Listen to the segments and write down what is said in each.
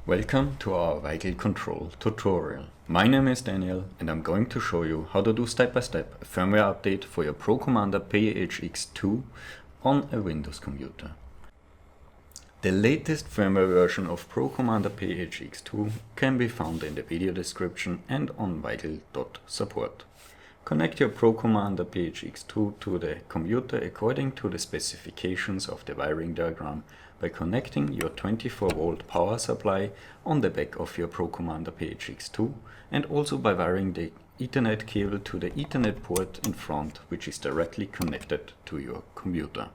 Welcome to our Weigl control tutorial. My name is Daniel and I'm going to show you how to do step-by-step a firmware update for your ProCommander PHX2 on a Windows computer. The latest firmware version of ProCommander PHX2 can be found in the video description and on weigl.support. Connect your ProCommander PHX2 to the computer according to the specifications of the wiring diagram by connecting your 24-volt power supply on the back of your ProCommander PHX2 and also by wiring the Ethernet cable to the Ethernet port in front, which is directly connected to your computer.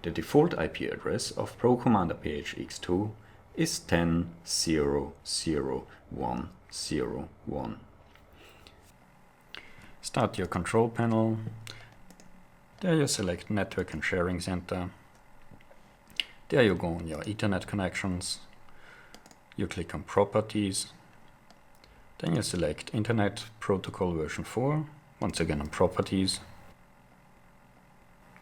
The default IP address of ProCommander PHX2 is 10.0.0.1.0.1. Start your control panel. There you select Network and Sharing Center. There you go on your Ethernet connections. You click on Properties. Then you select Internet Protocol version 4. Once again on Properties.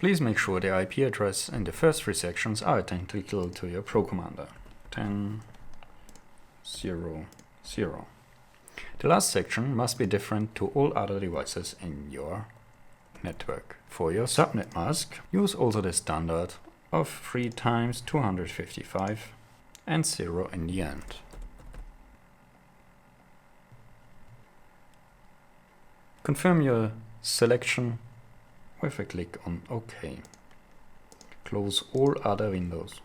Please make sure the IP address in the first three sections are identical to your ProCommander. 10.0.0. The last section must be different to all other devices in your network. For your subnet mask, use also the standard of 3 times 255 and 0 in the end. Confirm your selection with a click on OK. Close all other windows.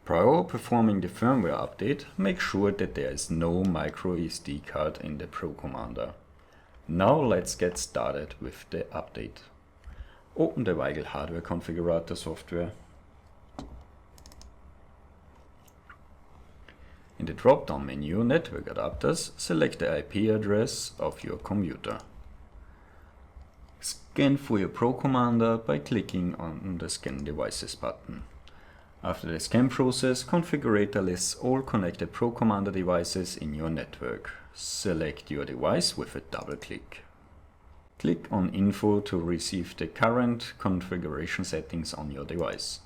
Prior performing the firmware update, make sure that there is no micro SD card in the ProCommander. Now let's get started with the update. Open the Weigl Hardware Configurator software. In the drop-down menu Network Adapters, select the IP address of your computer. Scan for your ProCommander by clicking on the Scan Devices button. After the scan process, Configurator lists all connected ProCommander devices in your network. Select your device with a double click. Click on Info to receive the current configuration settings on your device.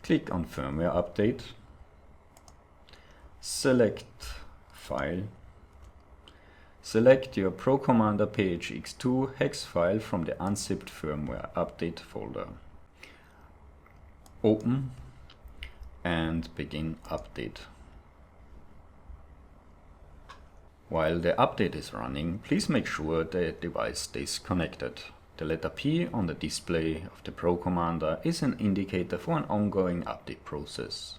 Click on Firmware Update. Select File. Select your ProCommander PHX2 hex file from the unzipped firmware update folder. Open and begin update. While the update is running, please make sure the device stays connected. The letter P on the display of the ProCommander is an indicator for an ongoing update process.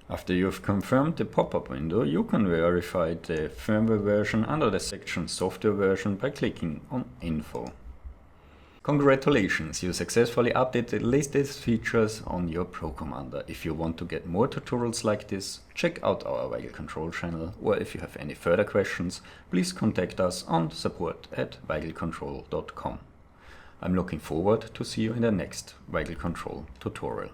After you have confirmed the pop-up window, you can verify the firmware version under the section Software version by clicking on Info. Congratulations, you successfully updated the latest features on your ProCommander. If you want to get more tutorials like this, check out our Weigl Control channel, or if you have any further questions, please contact us on support@weiglcontrol.com. I'm looking forward to see you in the next Weigl Control tutorial.